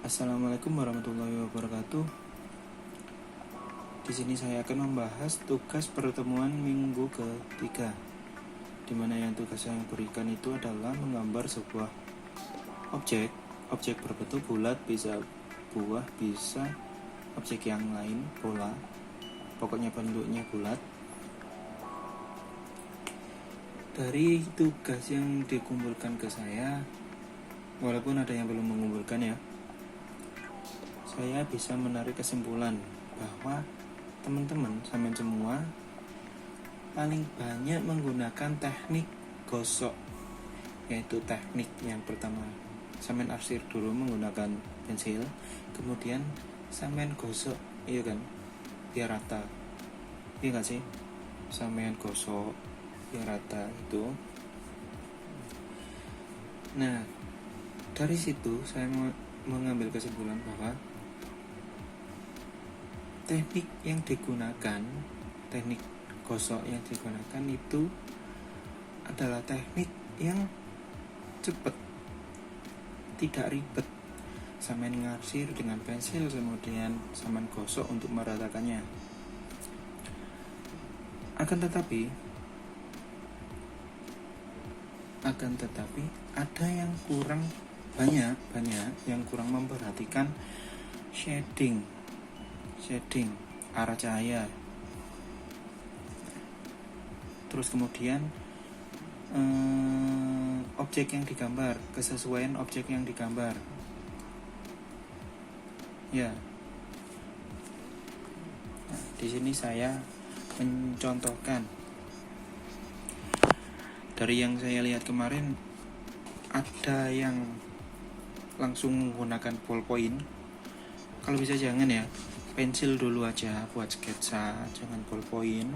Assalamualaikum warahmatullahi wabarakatuh. Di sini saya akan membahas tugas pertemuan minggu ketiga, di mana yang tugas yang berikan itu adalah menggambar sebuah objek berbentuk bulat, bisa buah, bisa objek yang lain, bola, pokoknya bentuknya bulat. Dari tugas yang dikumpulkan ke saya, walaupun ada yang belum mengumpulkan ya, saya bisa menarik kesimpulan bahwa teman-teman sampean semua paling banyak menggunakan teknik gosok, yaitu teknik yang pertama sampean arsir dulu menggunakan pensil, kemudian sampean gosok, iya kan, biar rata, iya gak sih, sampean gosok biar rata itu. Nah, dari situ saya mengambil kesimpulan bahwa teknik yang digunakan, teknik gosok yang digunakan itu adalah teknik yang cepat, tidak ribet. Sampean ngarsir dengan pensil, kemudian sampean gosok untuk meratakannya. Akan tetapi ada yang kurang banyak yang kurang memperhatikan shading arah cahaya. Terus kemudian objek yang digambar, kesesuaian objek yang digambar. Ya. Nah, di sini saya mencontohkan dari yang saya lihat kemarin, ada yang langsung menggunakan ballpoint. Kalau bisa jangan ya, pensil dulu aja buat sketsa, jangan ballpoint.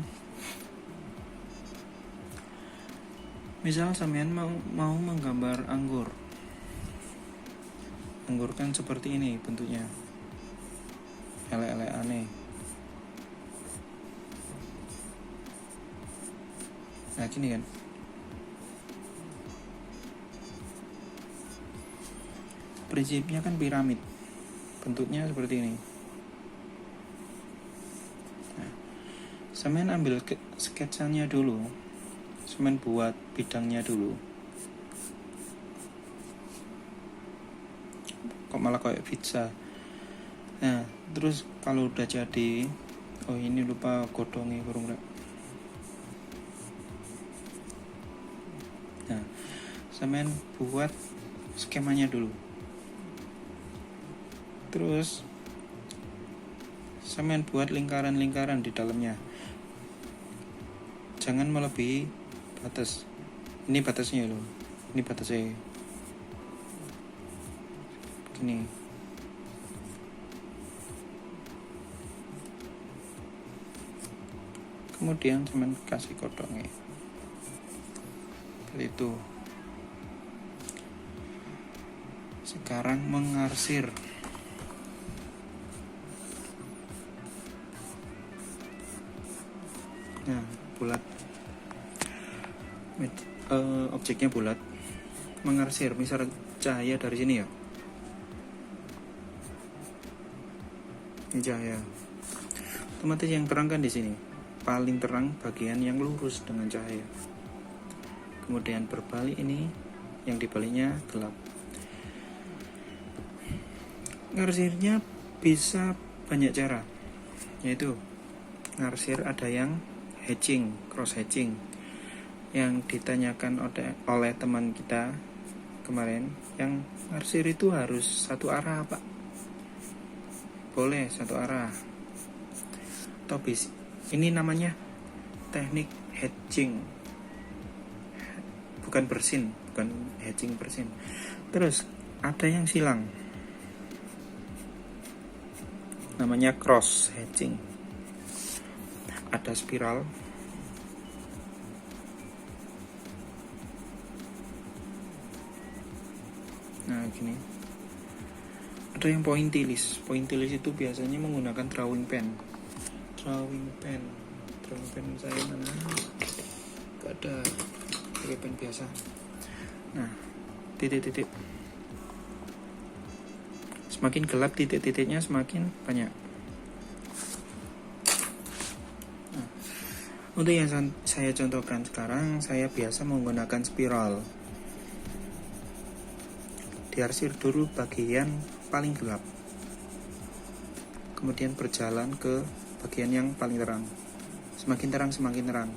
Misal sampean mau menggambar anggur kan seperti ini bentuknya, elek-elek aneh. Nah gini kan, prinsipnya kan piramid, bentuknya seperti ini. Nah, sampean ambil sketsanya dulu, sampean buat bidangnya dulu. Kok malah kayak pizza. Nah, terus kalau udah jadi, oh ini lupa godongnya kurang. Nah, sampean buat skemanya dulu. Terus sampean buat lingkaran-lingkaran di dalamnya. Jangan melebihi batas. Ini batasnya loh. Ini batasnya. Begini. Kemudian sampean kasih kodongnya. Seperti itu. Sekarang mengarsir. Nah, bulat. Objeknya bulat. Mengarsir, misal cahaya dari sini ya. Ini cahaya. Otomatis yang terang kan di sini. Paling terang bagian yang lurus dengan cahaya. Kemudian berbalik ini, yang dibaliknya gelap. Ngarsirnya bisa banyak cara, yaitu ngarsir ada yang hatching, cross hatching, yang ditanyakan oleh teman kita kemarin, yang ngarsir itu harus satu arah Pak, boleh satu arah. Topis ini namanya teknik hatching, bukan bersin, bukan hatching bersin. Terus ada yang silang, namanya cross hatching. ada spiral. Nah gini, ada yang pointillis. Pointillis itu biasanya menggunakan drawing pen. Drawing pen saya mana? Gak ada, pakai pen biasa. Nah, titik-titik. Semakin gelap titik-titiknya semakin banyak. Nah, untuk yang saya contohkan sekarang, saya biasa menggunakan spiral. Diarsir dulu bagian paling gelap, kemudian berjalan ke bagian yang paling terang. Semakin terang semakin terang.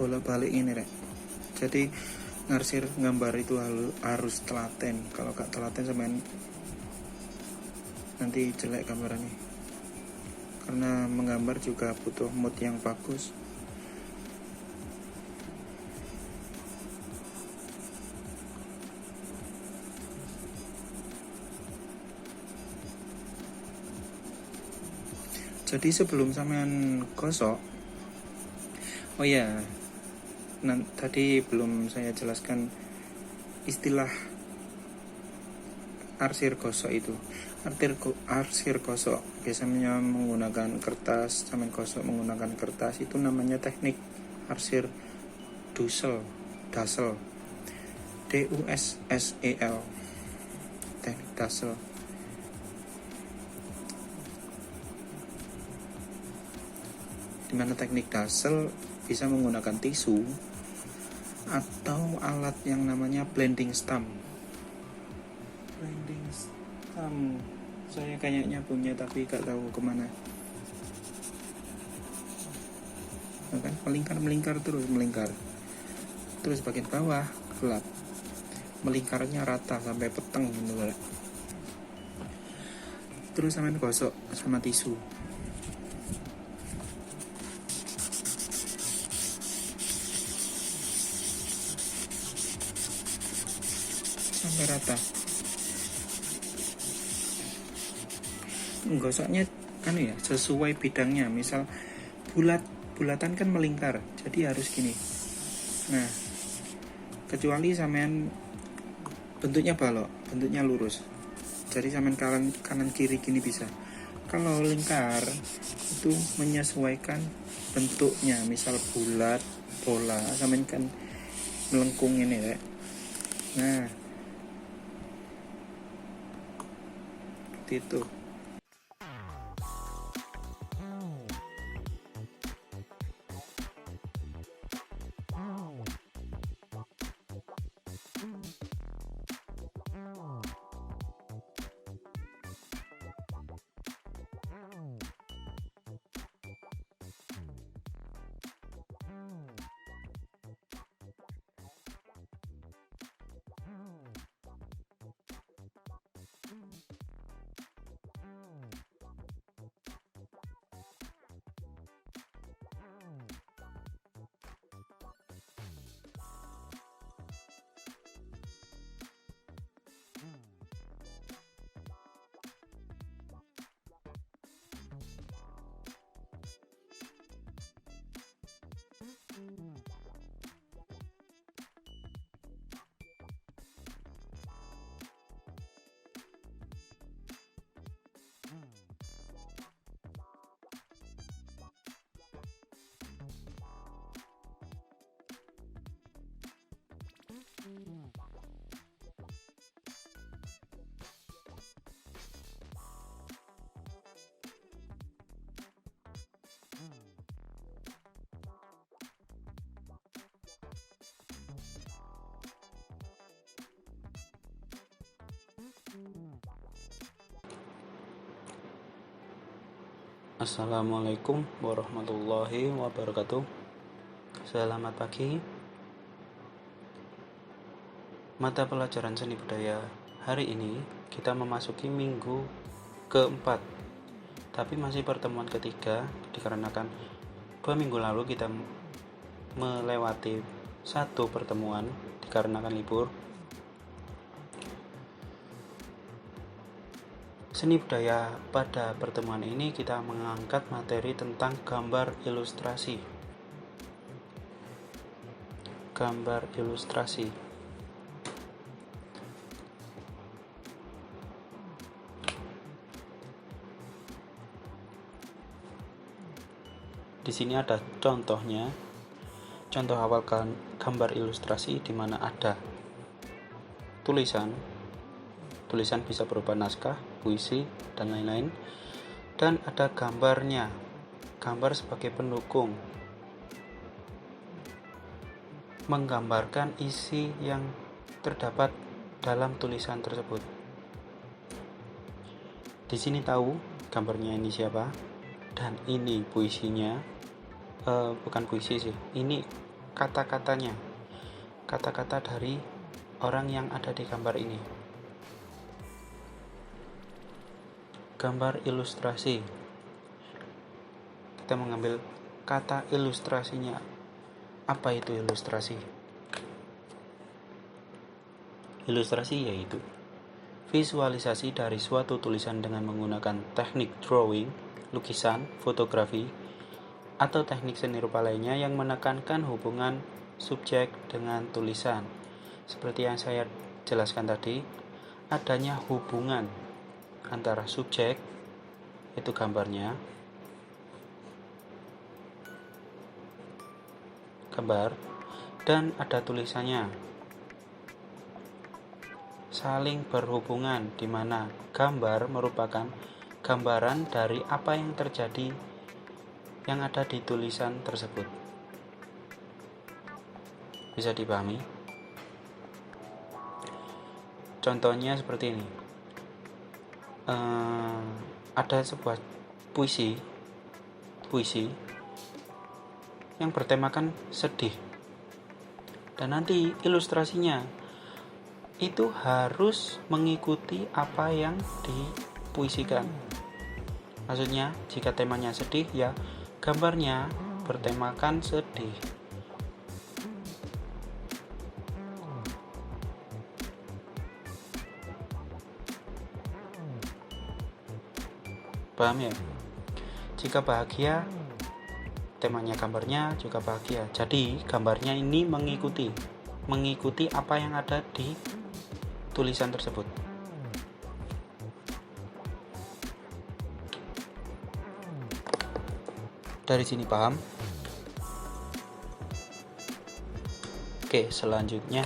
Bolak-balik ini rek. Jadi ngarsir gambar itu harus telaten. Kalau gak telaten sampean nanti jelek gambarannya. Karena menggambar juga butuh mood yang bagus. Jadi sebelum sampean gosok, oh ya, tadi belum saya jelaskan istilah arsir gosok itu. Arsir gosok biasanya menggunakan kertas, sampean gosok menggunakan kertas, itu namanya teknik arsir Dussel, Dussel, teknik Dussel. Dimana teknik Dussel bisa menggunakan tisu atau alat yang namanya blending stump. Saya kayaknya punya tapi gak tahu kemana. Nah, kan melingkar terus bagian bawah gelap, melingkarnya rata sampai peteng gitu. Terus sampai gosok sama tisu. Sampai rata. Gosoknya kan ya sesuai bidangnya. Misal bulatan kan melingkar, jadi harus gini. Nah, kecuali sampean bentuknya balok, bentuknya lurus, jadi sampean kanan kiri gini bisa. Kalau lingkar itu menyesuaikan bentuknya. Misal bulat, bola, sampean kan melengkung ini ya. Nah, itu. Assalamualaikum warahmatullahi wabarakatuh. Selamat pagi. Mata pelajaran seni budaya hari ini kita memasuki minggu keempat Tapi masih pertemuan ketiga, dikarenakan 2 minggu lalu kita melewati satu pertemuan dikarenakan libur. Seni budaya pada pertemuan ini kita mengangkat materi tentang gambar ilustrasi. Gambar ilustrasi. Di sini ada contohnya. Contoh awal gambar ilustrasi di mana ada tulisan bisa berupa naskah, puisi, dan lain-lain, dan ada gambarnya, gambar sebagai pendukung, menggambarkan isi yang terdapat dalam tulisan tersebut. Di sini tahu gambarnya ini siapa, dan ini puisinya, bukan puisi sih, ini kata-katanya, kata-kata dari orang yang ada di gambar ini. Gambar ilustrasi, kita mengambil kata ilustrasinya. Apa itu ilustrasi? Ilustrasi yaitu visualisasi dari suatu tulisan dengan menggunakan teknik drawing, lukisan, fotografi, atau teknik seni rupa lainnya yang menekankan hubungan subjek dengan tulisan. Seperti yang saya jelaskan tadi, adanya hubungan antara subjek, itu gambarnya, gambar, dan ada tulisannya, saling berhubungan, di mana gambar merupakan gambaran dari apa yang terjadi yang ada di tulisan tersebut. Bisa dipahami? Contohnya seperti ini. Ada sebuah puisi yang bertemakan sedih, dan nanti ilustrasinya itu harus mengikuti apa yang dipuisikan. Maksudnya, jika temanya sedih, ya gambarnya bertemakan sedih. Paham ya? Jika bahagia, temanya gambarnya juga bahagia. Jadi gambarnya ini mengikuti apa yang ada di tulisan tersebut. Dari sini paham? Oke, selanjutnya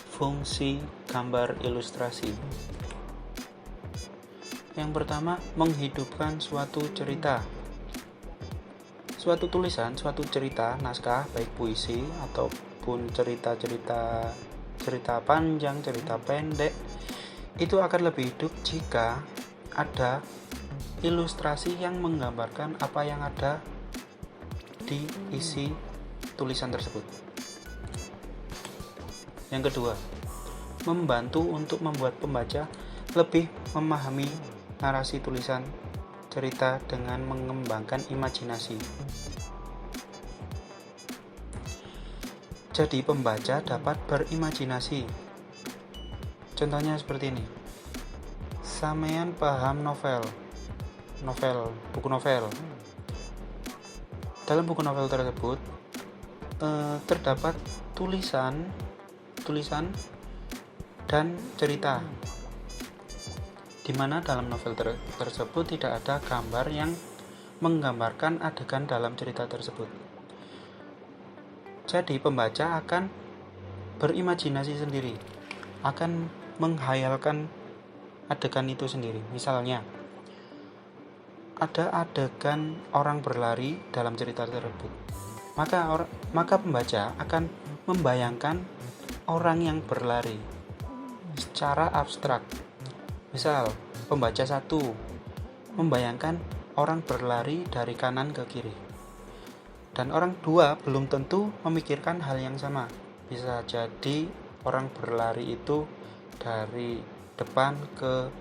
fungsi gambar ilustrasi. Yang pertama, menghidupkan suatu cerita. Suatu tulisan, suatu cerita, naskah, baik puisi ataupun cerita panjang, cerita pendek, itu akan lebih hidup jika ada ilustrasi yang menggambarkan apa yang ada di isi tulisan tersebut. Yang kedua, membantu untuk membuat pembaca lebih memahami narasi tulisan cerita dengan mengembangkan imajinasi. Jadi pembaca dapat berimajinasi. Contohnya seperti ini. Sampeyan paham buku novel. Dalam buku novel tersebut terdapat tulisan dan cerita, di mana dalam novel tersebut tidak ada gambar yang menggambarkan adegan dalam cerita tersebut. Jadi pembaca akan berimajinasi sendiri, akan menghayalkan adegan itu sendiri. Misalnya, ada adegan orang berlari dalam cerita tersebut, maka pembaca akan membayangkan orang yang berlari secara abstrak. Misal, pembaca 1 membayangkan orang berlari dari kanan ke kiri, dan orang 2 belum tentu memikirkan hal yang sama. Bisa jadi orang berlari itu dari depan ke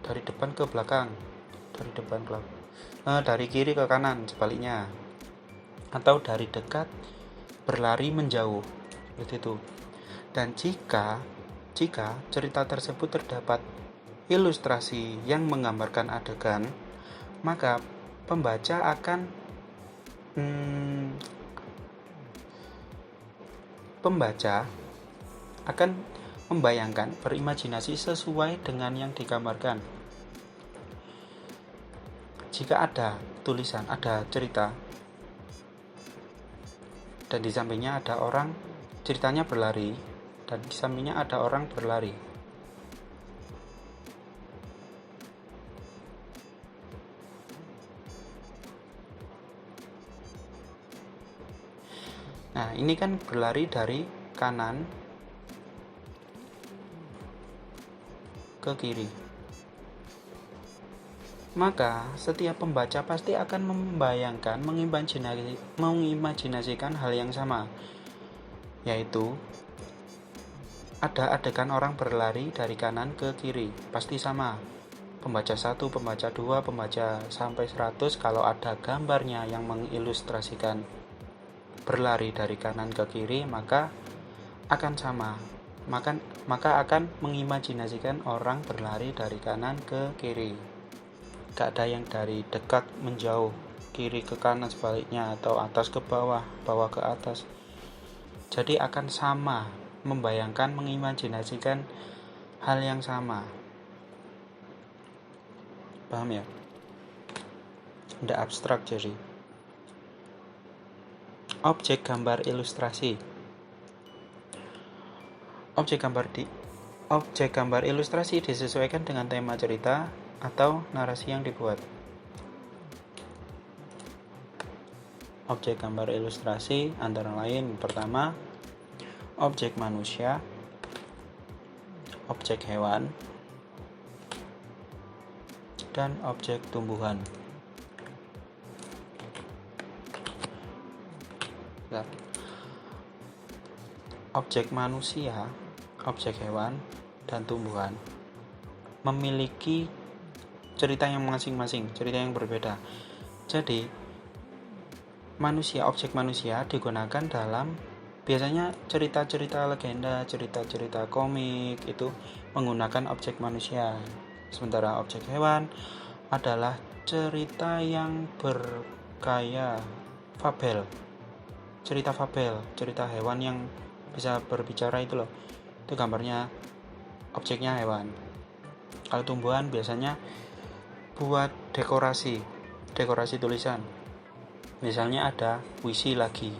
dari depan ke belakang, dari kiri ke kanan, sebaliknya, atau dari dekat berlari menjauh, seperti itu. Dan jika cerita tersebut terdapat ilustrasi yang menggambarkan adegan, maka pembaca akan membayangkan, berimajinasi sesuai dengan yang digambarkan. Jika ada tulisan, ada cerita, dan di sampingnya ada orang, ceritanya berlari, dan di sampingnya ada orang berlari. Nah, ini kan berlari dari kanan ke kiri. Maka setiap pembaca pasti akan membayangkan, mengimajinasikan hal yang sama, yaitu ada adegan orang berlari dari kanan ke kiri, pasti sama. Pembaca 1, pembaca 2, pembaca sampai 100, kalau ada gambarnya yang mengilustrasikan berlari dari kanan ke kiri, maka akan sama. Maka akan mengimajinasikan orang berlari dari kanan ke kiri. Gak ada yang dari dekat menjauh, kiri ke kanan, sebaliknya, atau atas ke bawah, bawah ke atas. Jadi akan sama, membayangkan, mengimajinasikan hal yang sama. Paham ya? Tidak abstrak jadi. Objek gambar ilustrasi. Objek gambar ilustrasi disesuaikan dengan tema cerita atau narasi yang dibuat. Objek gambar ilustrasi antara lain, pertama, objek manusia, objek hewan, dan objek tumbuhan. Objek manusia, objek hewan, dan tumbuhan memiliki cerita yang masing-masing, cerita yang berbeda. Jadi objek manusia digunakan dalam biasanya cerita-cerita legenda, cerita-cerita komik itu menggunakan objek manusia. Sementara objek hewan adalah cerita yang bergaya fabel, cerita hewan yang bisa berbicara itu loh. Itu gambarnya, objeknya hewan. Kalau tumbuhan biasanya buat dekorasi tulisan. Misalnya ada puisi lagi.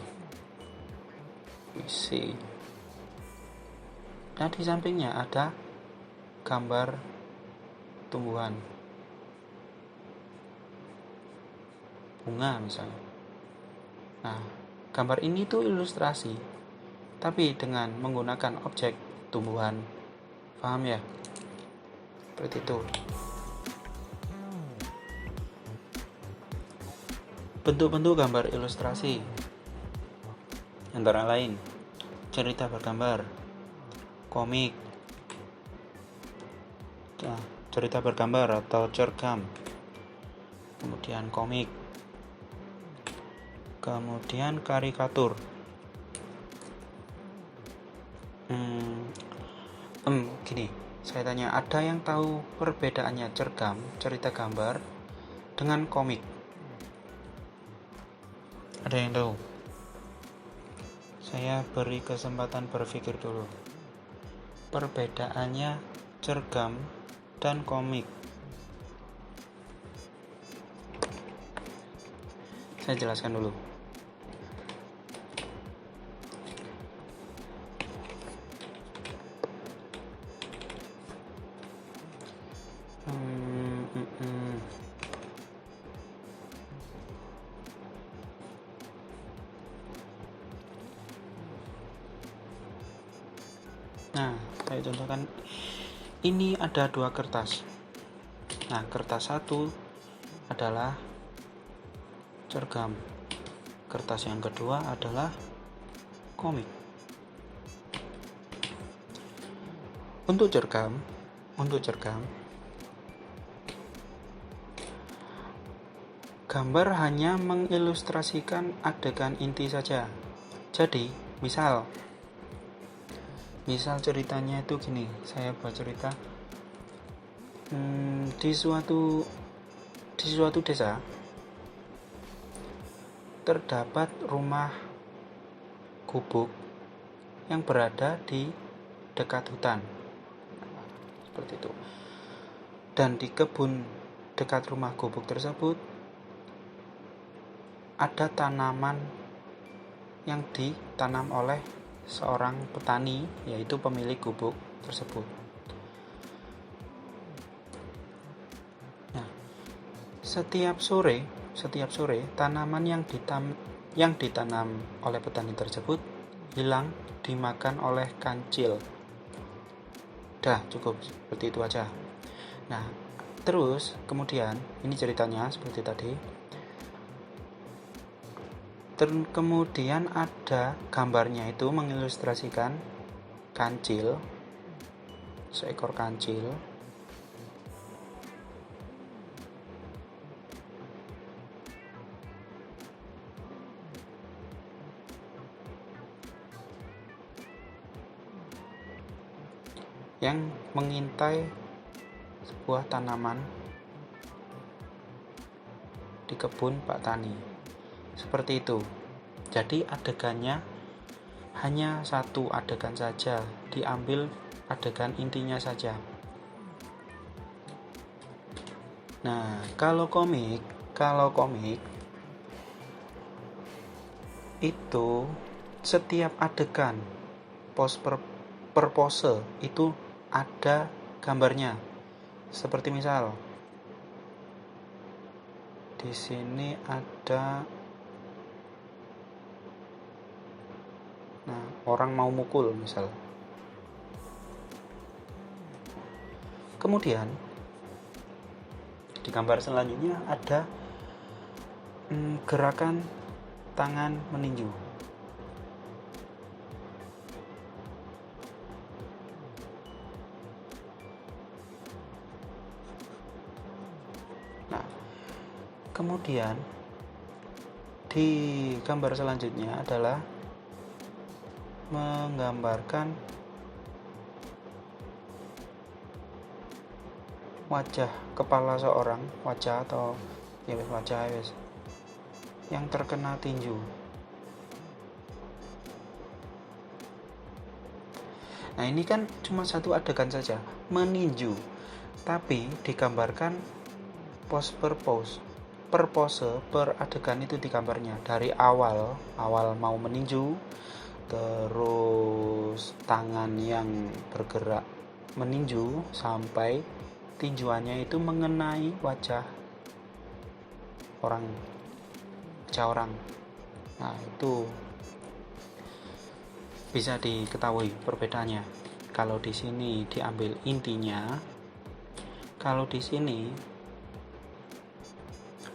Nah, di sampingnya ada gambar tumbuhan. Bunga misalnya. Nah, gambar ini tuh ilustrasi, tapi dengan menggunakan objek tumbuhan. Paham ya? Seperti itu. Bentuk-bentuk gambar ilustrasi antara lain cerita bergambar, komik, cerita bergambar atau cergam, kemudian komik, kemudian karikatur. Gini, saya tanya, ada yang tahu perbedaannya cergam, cerita gambar, dengan komik? Ada yang tahu? Saya beri kesempatan berpikir dulu. Perbedaannya cergam dan komik. Saya jelaskan dulu. Nah, saya contohkan. Ini ada 2 kertas. Nah, kertas 1 adalah cergam. Kertas yang kedua adalah komik. Untuk cergam Gambar hanya mengilustrasikan adegan inti saja. Jadi, misal ceritanya itu gini, saya buat cerita di suatu desa terdapat rumah gubuk yang berada di dekat hutan, seperti itu. Dan di kebun dekat rumah gubuk tersebut ada tanaman yang ditanam oleh seorang petani, yaitu pemilik gubuk tersebut. Nah, setiap sore tanaman yang ditanam oleh petani tersebut hilang dimakan oleh kancil. Dah, cukup seperti itu aja. Nah, terus kemudian ini ceritanya seperti tadi. Kemudian ada gambarnya itu mengilustrasikan kancil, seekor kancil yang mengintai sebuah tanaman di kebun Pak Tani. Seperti itu. Jadi adegannya hanya satu adegan saja, diambil adegan intinya saja. Nah, kalau komik itu setiap adegan per pose itu ada gambarnya. Seperti misal di sini ada orang mau mukul misal. Kemudian di gambar selanjutnya ada gerakan tangan meninju. Nah, kemudian di gambar selanjutnya adalah menggambarkan wajah kepala seorang, wajah yang terkena tinju. Nah, ini kan cuma satu adegan saja, meninju, tapi digambarkan pose per pose per adegan itu digambarnya dari awal mau meninju, terus tangan yang bergerak meninju sampai tinjuannya itu mengenai wajah orang. Nah, itu bisa diketahui perbedaannya. Kalau di sini diambil intinya, kalau di sini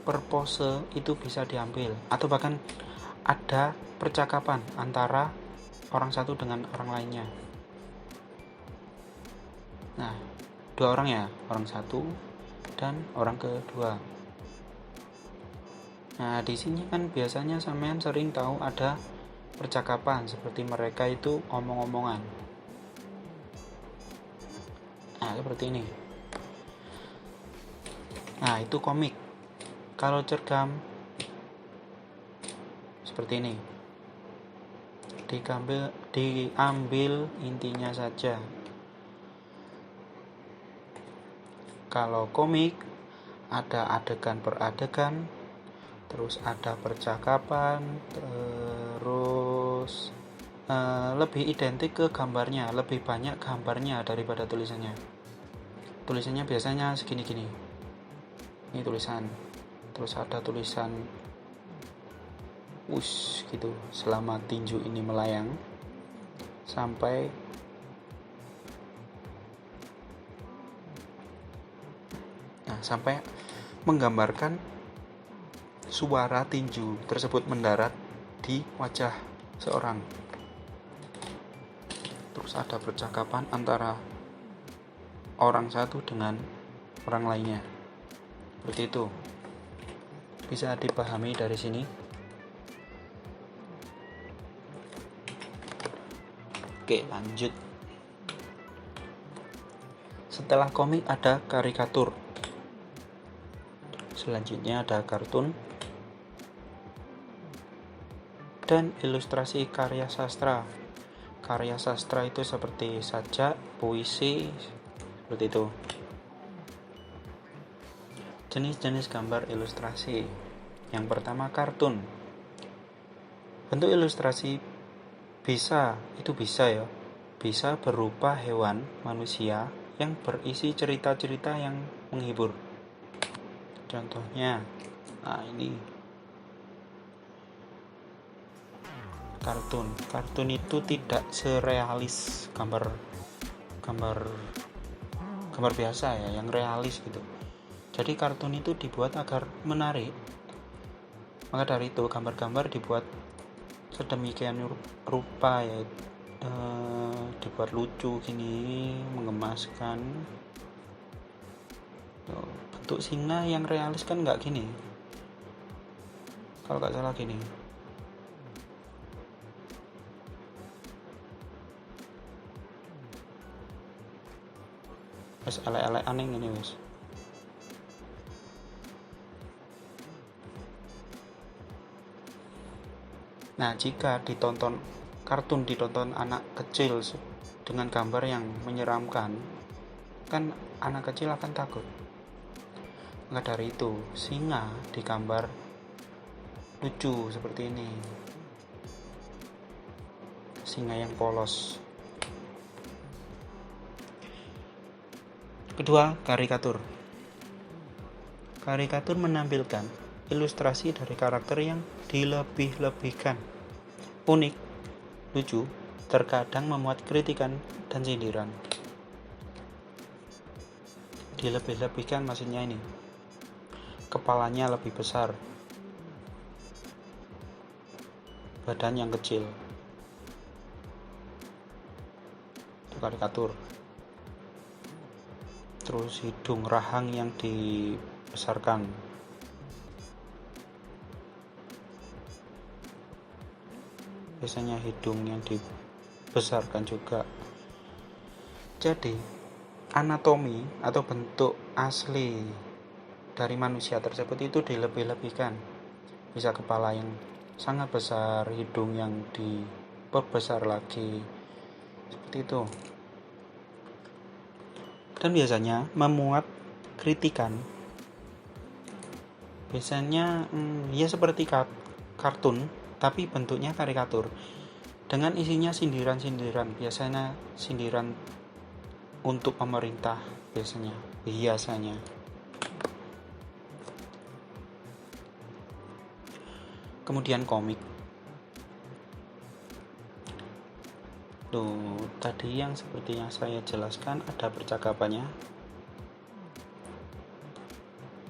per pose itu bisa diambil, atau bahkan ada percakapan antara orang satu dengan orang lainnya. Nah, dua orang ya, orang satu dan orang kedua. Nah, di sini kan biasanya sampean sering tahu ada percakapan seperti mereka itu omong-omongan. Nah, seperti ini. Nah, itu komik. Kalau cergam seperti ini. Diambil intinya saja. Kalau komik ada adegan per adegan, terus ada percakapan, terus lebih identik ke gambarnya, lebih banyak gambarnya daripada tulisannya. Tulisannya biasanya segini-gini. Ini tulisan, terus ada tulisan gitu, selama tinju ini melayang sampai menggambarkan suara tinju tersebut mendarat di wajah seorang. Terus ada percakapan antara orang satu dengan orang lainnya. Seperti itu. Bisa dipahami dari sini. Oke, lanjut. Setelah komik ada karikatur. Selanjutnya ada kartun dan ilustrasi karya sastra. Karya sastra itu seperti sajak, puisi, seperti itu. Jenis-jenis gambar ilustrasi. Yang pertama kartun. Bentuk ilustrasi bisa berupa hewan, manusia yang berisi cerita-cerita yang menghibur. Contohnya, ini kartun. Kartun itu tidak serealis gambar biasa ya, yang realis gitu. Jadi kartun itu dibuat agar menarik. Maka dari itu gambar-gambar dibuat sedemikian rupa ya, dibuat lucu gini, menggemaskan. Bentuk singa yang realis kan nggak gini, kalau nggak salah gini. Wes elek-elek aneh ini wes. Nah, jika kartun ditonton anak kecil dengan gambar yang menyeramkan, kan anak kecil akan takut. Maka dari itu, singa digambar lucu seperti ini. Singa yang polos. Kedua, karikatur. Karikatur menampilkan ilustrasi dari karakter yang dilebih-lebihkan, unik, lucu, terkadang memuat kritikan dan sindiran. Dilebih-lebihkan maksudnya ini, kepalanya lebih besar, badan yang kecil. Itu karikatur. Terus hidung rahang yang dibesarkan. Biasanya hidung yang dibesarkan juga. Jadi anatomi atau bentuk asli dari manusia tersebut itu dilebih-lebihkan. Bisa kepala yang sangat besar, hidung yang diperbesar lagi, seperti itu. Dan biasanya memuat kritikan. Biasanya ya seperti kartun, tapi bentuknya karikatur dengan isinya sindiran-sindiran, biasanya sindiran untuk pemerintah biasanya. Kemudian komik. Tuh, tadi yang seperti yang saya jelaskan ada percakapannya.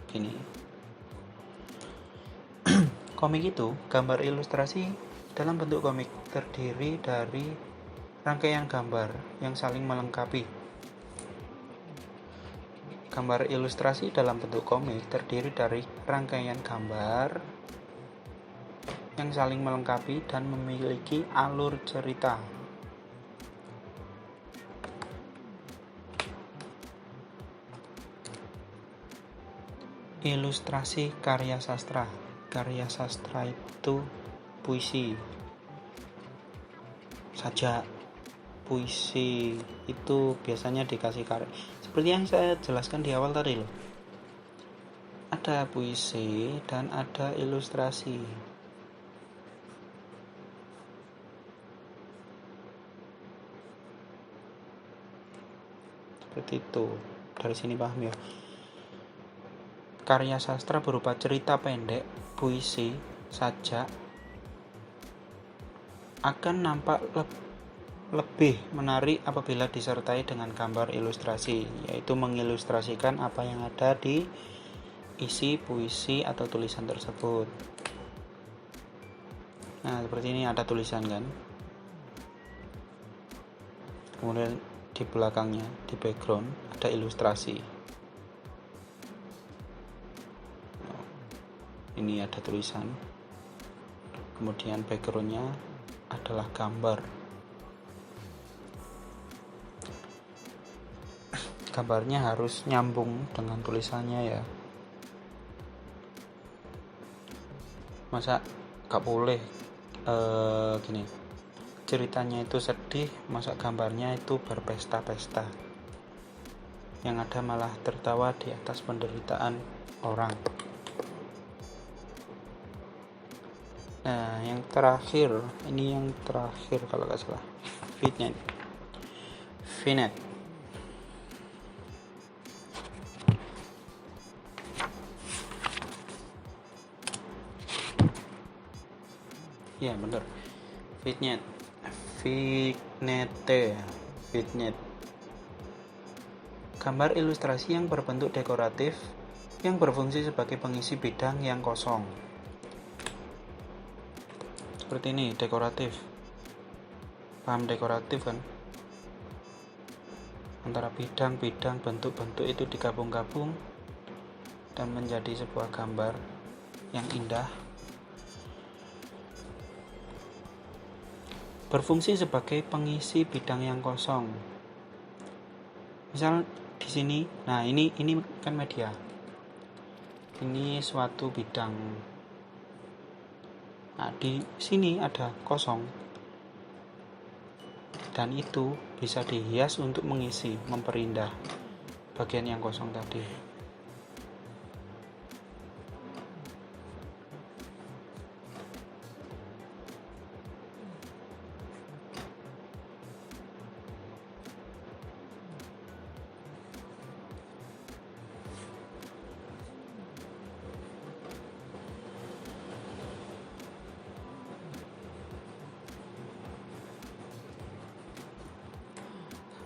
Gini. Komik itu gambar ilustrasi dalam bentuk komik terdiri dari rangkaian gambar yang saling melengkapi. Gambar ilustrasi dalam bentuk komik terdiri dari rangkaian gambar yang saling melengkapi dan memiliki alur cerita. Ilustrasi karya sastra. Karya sastra itu puisi, sajak. Puisi itu biasanya dikasih karya seperti yang saya jelaskan di awal tadi loh. Ada puisi dan ada ilustrasi. Seperti itu. Dari sini paham ya. Karya sastra berupa cerita pendek, puisi, sajak akan nampak lebih menarik apabila disertai dengan gambar ilustrasi, yaitu mengilustrasikan apa yang ada di isi puisi atau tulisan tersebut. Nah, seperti ini ada tulisan kan. Kemudian di belakangnya, di background ada ilustrasi. ini ada tulisan, kemudian backgroundnya adalah gambar. Gambarnya harus nyambung dengan tulisannya ya. Masa gak boleh gini, ceritanya itu sedih, masa gambarnya itu berpesta-pesta, yang ada malah tertawa di atas penderitaan orang. Nah, yang terakhir, ini yang terakhir kalau gak salah, vignette. Ya bener, vignette. Gambar ilustrasi yang berbentuk dekoratif yang berfungsi sebagai pengisi bidang yang kosong. Seperti ini, dekoratif. Paham dekoratif kan? Antara bidang-bidang, bentuk-bentuk itu digabung-gabung dan menjadi sebuah gambar yang indah. Berfungsi sebagai pengisi bidang yang kosong. Misal di sini, nah ini kan media. Ini suatu bidang. Nah, di sini ada kosong. Dan itu bisa dihias untuk mengisi, memperindah bagian yang kosong tadi.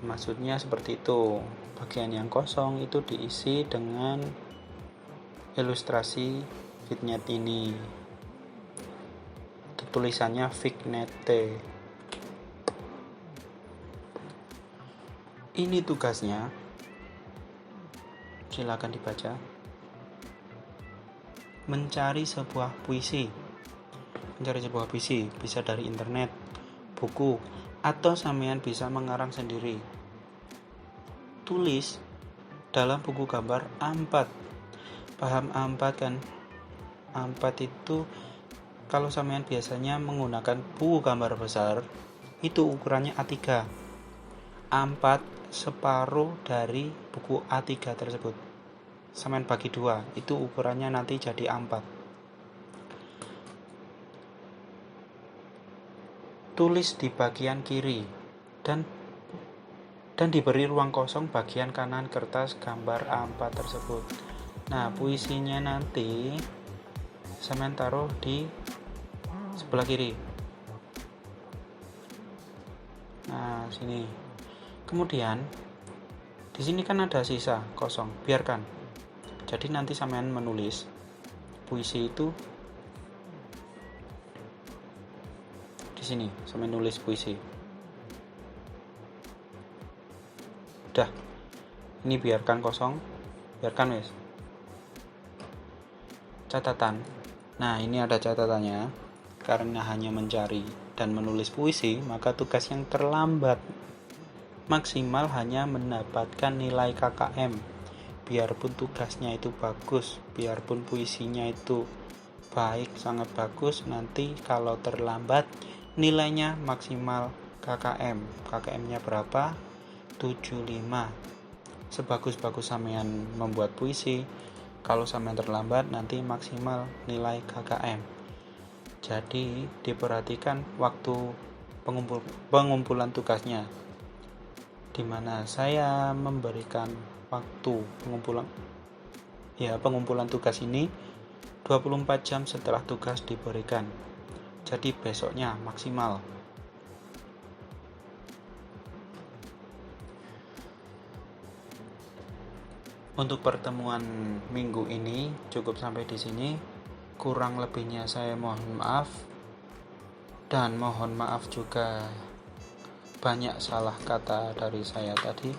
Maksudnya seperti itu. Bagian yang kosong itu diisi dengan ilustrasi vignette ini. Tulisannya vignette. Ini tugasnya. Silakan dibaca. Mencari sebuah puisi. Bisa dari internet, buku, atau sampean bisa mengarang sendiri. Tulis dalam buku gambar A4. Paham A4 kan? A4 itu kalau sampean biasanya menggunakan buku gambar besar, itu ukurannya A3. A4 separuh dari buku A3 tersebut. Sampean bagi 2, itu ukurannya nanti jadi A4. Tulis di bagian kiri dan diberi ruang kosong bagian kanan kertas gambar A4 tersebut. Nah, puisinya nanti sampean taruh di sebelah kiri. Nah, sini. Kemudian di sini kan ada sisa kosong, biarkan. Jadi nanti sampean menulis puisi itu di sini, sampean nulis puisi. Udah, ini biarkan kosong, biarkan wes. Catatan. Nah, ini ada catatannya. Karena hanya mencari dan menulis puisi, maka tugas yang terlambat maksimal hanya mendapatkan nilai KKM. Biarpun tugasnya itu bagus, biarpun puisinya itu baik, sangat bagus, nanti kalau terlambat nilainya maksimal KKM. KKM-nya berapa? 75. Sebagus-bagus sampean membuat puisi, kalau sampean terlambat nanti maksimal nilai KKM. Jadi diperhatikan waktu pengumpulan tugasnya, dimana saya memberikan waktu pengumpulan tugas ini 24 jam setelah tugas diberikan. Jadi besoknya maksimal. Untuk pertemuan minggu ini cukup sampai di sini. Kurang lebihnya saya mohon maaf, dan mohon maaf juga banyak salah kata dari saya tadi.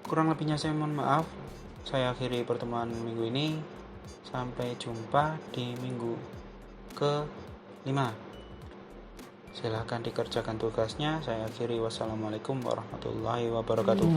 Kurang lebihnya saya mohon maaf. saya akhiri pertemuan minggu ini. Sampai jumpa di minggu ke-5. Silahkan dikerjakan tugasnya. Saya akhiri. Wassalamualaikum warahmatullahi wabarakatuh.